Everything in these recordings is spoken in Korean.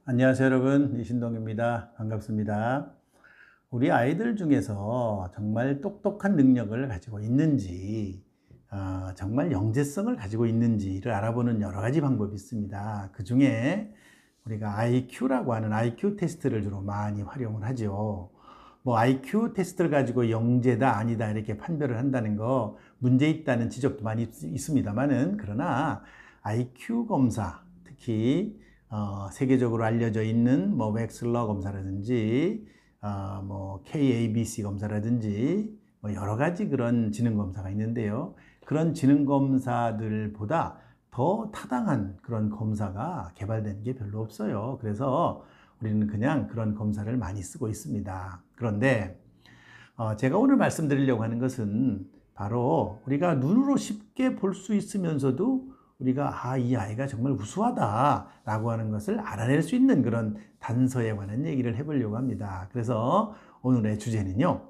안녕하세요 여러분, 이신동입니다. 반갑습니다. 우리 아이들 중에서 정말 똑똑한 능력을 가지고 있는지, 정말 영재성을 가지고 있는지를 알아보는 여러 가지 방법이 있습니다. 그 중에 우리가 IQ라고 하는 IQ 테스트를 주로 많이 활용을 하죠. 뭐 IQ 테스트를 가지고 영재다 아니다 이렇게 판별을 한다는 거 문제 있다는 지적도 많이 있습니다만은, 그러나 IQ 검사, 특히 세계적으로 알려져 있는 뭐 웩슬러 검사라든지 뭐 KABC 검사라든지 뭐 여러 가지 그런 지능 검사가 있는데요. 그런 지능 검사들보다 더 타당한 그런 검사가 개발된 게 별로 없어요. 그래서 우리는 그냥 그런 검사를 많이 쓰고 있습니다. 그런데 제가 오늘 말씀드리려고 하는 것은 바로 우리가 눈으로 쉽게 볼 수 있으면서도 우리가 이 아이가 정말 우수하다라고 하는 것을 알아낼 수 있는 그런 단서에 관한 얘기를 해보려고 합니다. 그래서 오늘의 주제는요,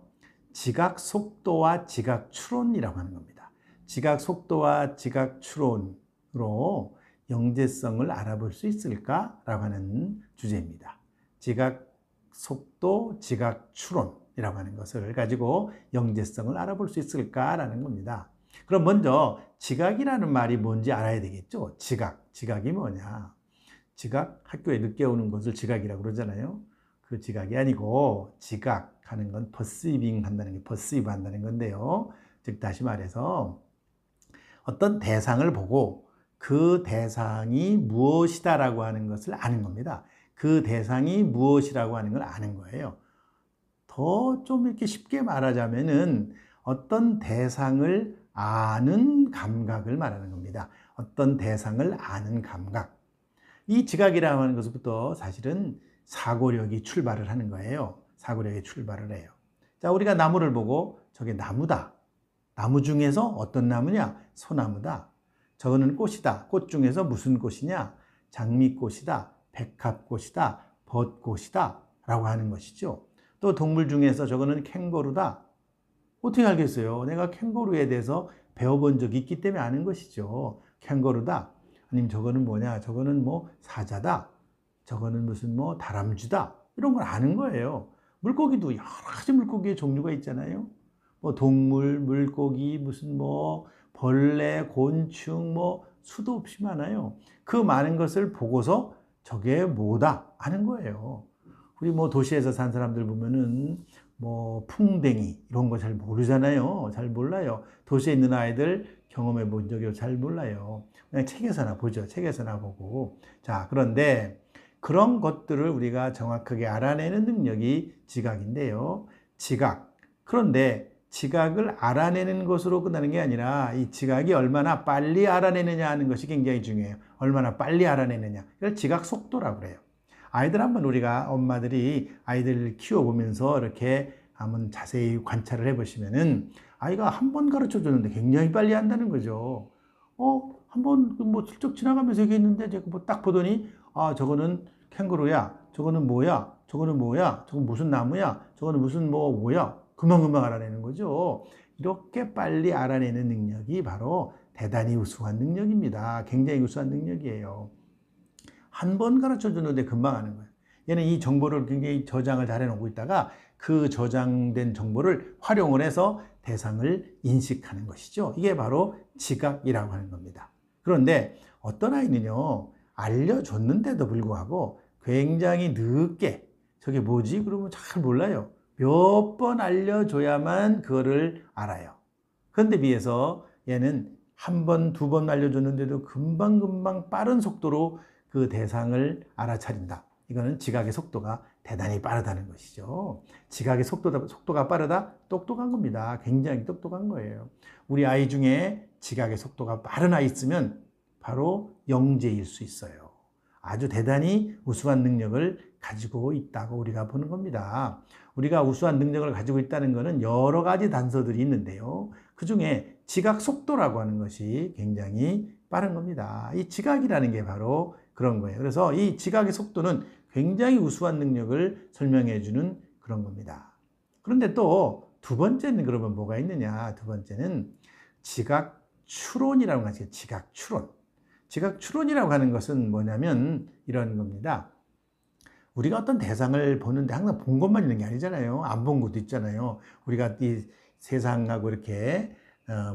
지각 속도와 지각 추론이라고 하는 겁니다. 지각 속도와 지각 추론으로 영재성을 알아볼 수 있을까라고 하는 주제입니다. 지각 속도, 지각 추론이라고 하는 것을 가지고 영재성을 알아볼 수 있을까라는 겁니다. 그럼 먼저 지각이라는 말이 뭔지 알아야 되겠죠. 지각이 뭐냐? 지각, 학교에 늦게 오는 것을 지각이라고 그러잖아요. 그 지각이 아니고, 지각하는 건 퍼시빙 한다는 게 퍼시브 한다는 건데요. 즉 다시 말해서 어떤 대상을 보고 그 대상이 무엇이다라고 하는 것을 아는 겁니다. 그 대상이 무엇이라고 하는 걸 아는 거예요. 더 좀 이렇게 쉽게 말하자면은 어떤 대상을 아는 감각을 말하는 겁니다. 어떤 대상을 아는 감각. 이 지각이라고 하는 것부터 사실은 사고력이 출발을 하는 거예요. 사고력이 출발을 해요. 자, 우리가 나무를 보고 저게 나무다. 나무 중에서 어떤 나무냐? 소나무다. 저거는 꽃이다. 꽃 중에서 무슨 꽃이냐? 장미꽃이다. 백합꽃이다. 벚꽃이다. 라고 하는 것이죠. 또 동물 중에서 저거는 캥거루다. 어떻게 알겠어요? 내가 캥거루에 대해서 배워본 적이 있기 때문에 아는 것이죠. 캥거루다. 아니면 저거는 뭐냐? 저거는 뭐 사자다. 저거는 무슨 뭐 다람쥐다. 이런 걸 아는 거예요. 물고기도 여러 가지 물고기의 종류가 있잖아요. 뭐 동물, 물고기, 무슨 뭐 벌레, 곤충, 뭐 수도 없이 많아요. 그 많은 것을 보고서 저게 뭐다 아는 거예요. 우리 뭐 도시에서 산 사람들 보면은 뭐 풍뎅이 이런 거 잘 모르잖아요. 잘 몰라요. 도시에 있는 아이들 경험해 본 적이 잘 몰라요. 그냥 책에서나 보죠. 책에서나 보고. 자, 그런데 그런 것들을 우리가 정확하게 알아내는 능력이 지각인데요. 지각. 그런데 지각을 알아내는 것으로 끝나는 게 아니라 이 지각이 얼마나 빨리 알아내느냐 하는 것이 굉장히 중요해요. 얼마나 빨리 알아내느냐. 이걸 지각 속도라고 그래요. 아이들 한번 우리가 엄마들이 아이들을 키워보면서 이렇게 한번 자세히 관찰을 해보시면은 아이가 한 번 가르쳐 줬는데 굉장히 빨리 한다는 거죠. 한번 뭐 슬쩍 지나가면서 얘기했는데 제가 뭐 딱 보더니 저거는 캥거루야, 저거는 뭐야, 저거는 뭐야, 저건 무슨 나무야, 저거는 무슨 뭐야, 금방금방 알아내는 거죠. 이렇게 빨리 알아내는 능력이 바로 대단히 우수한 능력입니다. 굉장히 우수한 능력이에요. 한 번 가르쳐 줬는데 금방 하는 거예요. 얘는 이 정보를 굉장히 저장을 잘 해놓고 있다가 그 저장된 정보를 활용을 해서 대상을 인식하는 것이죠. 이게 바로 지각이라고 하는 겁니다. 그런데 어떤 아이는요, 알려줬는데도 불구하고 굉장히 늦게 저게 뭐지? 그러면 잘 몰라요. 몇 번 알려줘야만 그거를 알아요. 그런데 비해서 얘는 한 번, 두 번 알려줬는데도 금방금방 빠른 속도로 그 대상을 알아차린다. 이거는 지각의 속도가 대단히 빠르다는 것이죠. 지각의 속도가 빠르다? 똑똑한 겁니다. 굉장히 똑똑한 거예요. 우리 아이 중에 지각의 속도가 빠른 아이 있으면 바로 영재일 수 있어요. 아주 대단히 우수한 능력을 가지고 있다고 우리가 보는 겁니다. 우리가 우수한 능력을 가지고 있다는 것은 여러 가지 단서들이 있는데요. 그 중에 지각 속도라고 하는 것이 굉장히 빠른 겁니다. 이 지각이라는 게 바로 그런 거예요. 그래서 이 지각의 속도는 굉장히 우수한 능력을 설명해 주는 그런 겁니다. 그런데 또 두 번째는 그러면 뭐가 있느냐? 두 번째는 지각 추론이라고 하죠. 지각 추론. 지각 추론이라고 하는 것은 뭐냐면 이런 겁니다. 우리가 어떤 대상을 보는데 항상 본 것만 있는 게 아니잖아요. 안 본 것도 있잖아요. 우리가 이 세상하고 이렇게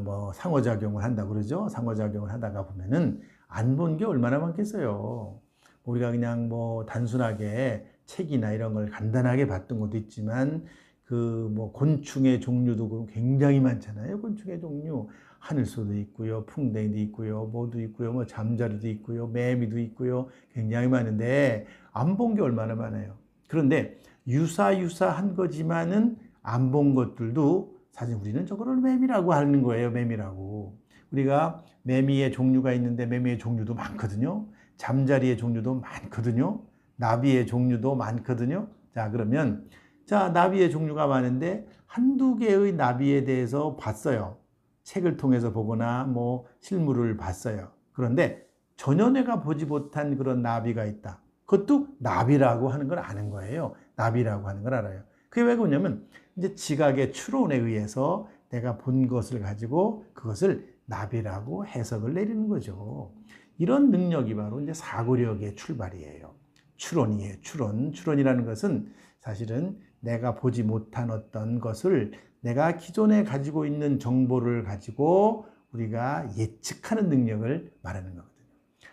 뭐 상호작용을 한다고 그러죠. 상호작용을 하다가 보면은 안 본 게 얼마나 많겠어요. 우리가 그냥 뭐 단순하게 책이나 이런 걸 간단하게 봤던 것도 있지만 그 뭐 곤충의 종류도 굉장히 많잖아요. 곤충의 종류. 하늘소도 있고요, 풍뎅이도 있고요, 뭐도 있고요, 뭐 잠자리도 있고요, 매미도 있고요. 굉장히 많은데 안 본 게 얼마나 많아요. 그런데 유사한 거지만은 안 본 것들도 사실 우리는 저거를 매미라고 하는 거예요. 매미라고. 우리가 매미의 종류가 있는데 매미의 종류도 많거든요. 잠자리의 종류도 많거든요. 나비의 종류도 많거든요. 자, 그러면 자, 나비의 종류가 많은데 한두 개의 나비에 대해서 봤어요. 책을 통해서 보거나 뭐 실물을 봤어요. 그런데 전혀 내가 보지 못한 그런 나비가 있다. 그것도 나비라고 하는 걸 아는 거예요. 나비라고 하는 걸 알아요. 그게 왜 그러냐면 이제 지각의 추론에 의해서 내가 본 것을 가지고 그것을 나비라고 해석을 내리는 거죠. 이런 능력이 바로 이제 사고력의 출발이에요. 추론이에요. 추론이라는 것은 사실은 내가 보지 못한 어떤 것을 내가 기존에 가지고 있는 정보를 가지고 우리가 예측하는 능력을 말하는 거거든요.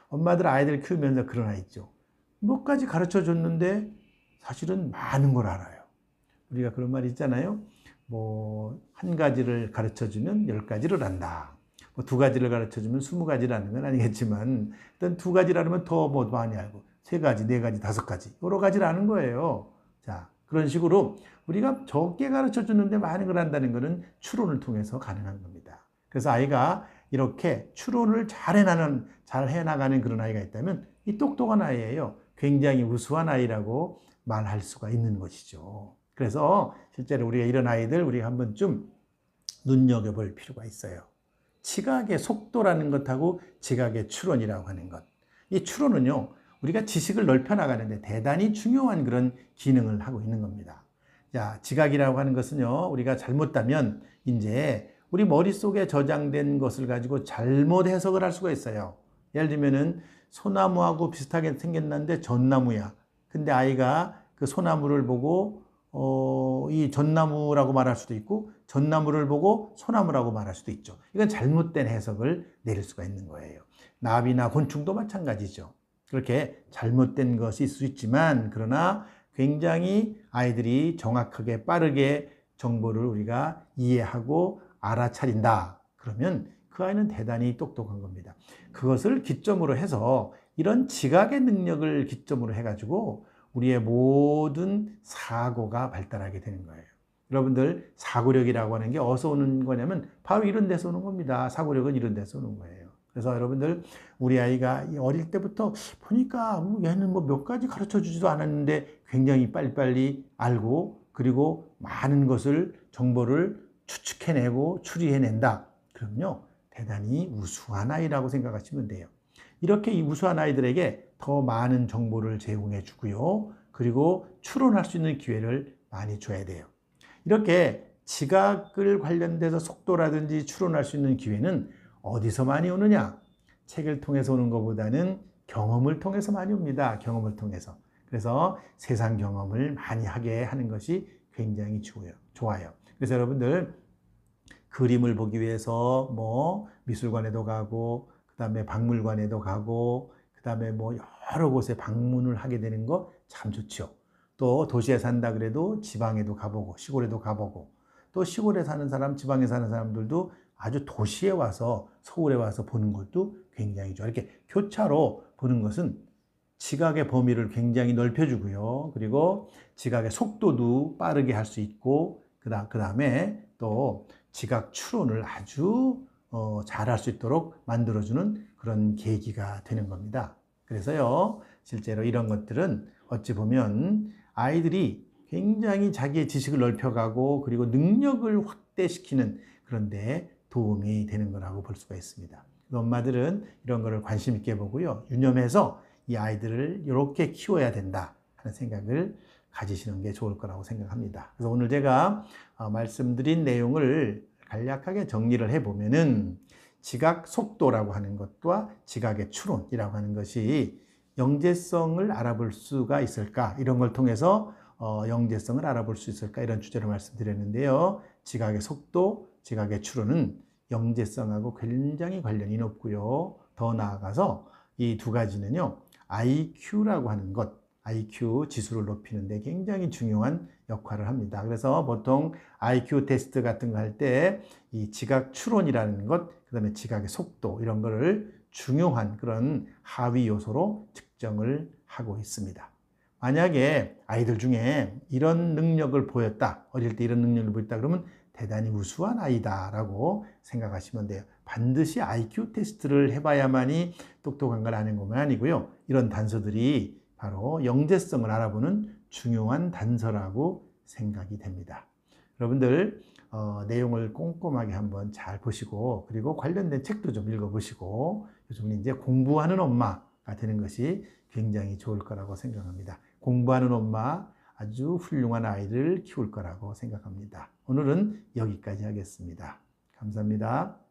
엄마들 아이들 키우면서 그런 아이 있죠. 몇 가지 가르쳐 줬는데 사실은 많은 걸 알아요. 우리가 그런 말 있잖아요. 뭐, 한 가지를 가르쳐 주면 10가지를 안다. 뭐, 2가지를 가르쳐 주면 20가지를 아는 건 아니겠지만, 일단 2가지를 알면 더 뭐 많이 알고, 3가지, 4가지, 5가지, 여러 가지를 아는 거예요. 자, 그런 식으로 우리가 적게 가르쳐 주는데 많은 걸 안다는 것은 추론을 통해서 가능한 겁니다. 그래서 아이가 이렇게 추론을 잘 해나가는 그런 아이가 있다면 이 똑똑한 아이예요. 굉장히 우수한 아이라고 말할 수가 있는 것이죠. 그래서 실제로 우리가 이런 아이들 우리가 한 번쯤 눈여겨볼 필요가 있어요. 지각의 속도라는 것하고 지각의 추론이라고 하는 것. 이 추론은요, 우리가 지식을 넓혀나가는데 대단히 중요한 그런 기능을 하고 있는 겁니다. 자, 지각이라고 하는 것은요, 우리가 잘못하면 이제 우리 머릿속에 저장된 것을 가지고 잘못 해석을 할 수가 있어요. 예를 들면은 소나무하고 비슷하게 생겼는데 전나무야. 근데 아이가 그 소나무를 보고 이 전나무라고 말할 수도 있고 전나무를 보고 소나무라고 말할 수도 있죠. 이건 잘못된 해석을 내릴 수가 있는 거예요. 나비나 곤충도 마찬가지죠. 그렇게 잘못된 것이 있을 수 있지만 그러나 굉장히 아이들이 정확하게 빠르게 정보를 우리가 이해하고 알아차린다. 그러면 그 아이는 대단히 똑똑한 겁니다. 그것을 기점으로 해서 이런 지각의 능력을 기점으로 해가지고 우리의 모든 사고가 발달하게 되는 거예요. 여러분들 사고력이라고 하는 게 어디서 오는 거냐면 바로 이런 데서 오는 겁니다. 사고력은 이런 데서 오는 거예요. 그래서 여러분들 우리 아이가 어릴 때부터 보니까 얘는 뭐 몇 가지 가르쳐 주지도 않았는데 굉장히 빨리빨리 알고 그리고 많은 것을 정보를 추측해내고 추리해낸다. 그럼요 대단히 우수한 아이라고 생각하시면 돼요. 이렇게 이 우수한 아이들에게 더 많은 정보를 제공해 주고요. 그리고 추론할 수 있는 기회를 많이 줘야 돼요. 이렇게 지각을 관련돼서 속도라든지 추론할 수 있는 기회는 어디서 많이 오느냐? 책을 통해서 오는 것보다는 경험을 통해서 많이 옵니다. 경험을 통해서. 그래서 세상 경험을 많이 하게 하는 것이 굉장히 좋아요. 그래서 여러분들 그림을 보기 위해서 뭐 미술관에도 가고 그다음에 박물관에도 가고 그다음에 뭐 여러 곳에 방문을 하게 되는 거 참 좋죠. 또 도시에 산다 그래도 지방에도 가보고 시골에도 가보고 또 시골에 사는 사람, 지방에 사는 사람들도 아주 도시에 와서 서울에 와서 보는 것도 굉장히 좋아요. 이렇게 교차로 보는 것은 지각의 범위를 굉장히 넓혀주고요. 그리고 지각의 속도도 빠르게 할 수 있고 그다음에 또 지각 추론을 아주 잘할 수 있도록 만들어주는 그런 계기가 되는 겁니다. 그래서요, 실제로 이런 것들은 어찌 보면 아이들이 굉장히 자기의 지식을 넓혀가고 그리고 능력을 확대시키는 그런 데 도움이 되는 거라고 볼 수가 있습니다. 엄마들은 이런 거를 관심 있게 보고요. 유념해서 이 아이들을 이렇게 키워야 된다 하는 생각을 가지시는 게 좋을 거라고 생각합니다. 그래서 오늘 제가 말씀드린 내용을 간략하게 정리를 해보면은 지각 속도라고 하는 것과 지각의 추론이라고 하는 것이 영재성을 알아볼 수가 있을까? 이런 걸 통해서 영재성을 알아볼 수 있을까? 이런 주제로 말씀드렸는데요. 지각의 속도, 지각의 추론은 영재성하고 굉장히 관련이 높고요. 더 나아가서 이 두 가지는요, IQ라고 하는 것, IQ 지수를 높이는 데 굉장히 중요한 역할을 합니다. 그래서 보통 IQ 테스트 같은 거 할 때 이 지각 추론이라는 것, 그 다음에 지각의 속도 이런 거를 중요한 그런 하위 요소로 측정을 하고 있습니다. 만약에 아이들 중에 이런 능력을 보였다, 어릴 때 이런 능력을 보였다 그러면 대단히 우수한 아이다라고 생각하시면 돼요. 반드시 IQ 테스트를 해봐야만이 똑똑한 걸 아는 것만 아니고요. 이런 단서들이 바로 영재성을 알아보는 중요한 단서라고 생각이 됩니다. 여러분들 내용을 꼼꼼하게 한번 잘 보시고, 그리고 관련된 책도 좀 읽어보시고, 요즘은 이제 공부하는 엄마가 되는 것이 굉장히 좋을 거라고 생각합니다. 공부하는 엄마, 아주 훌륭한 아이를 키울 거라고 생각합니다. 오늘은 여기까지 하겠습니다. 감사합니다.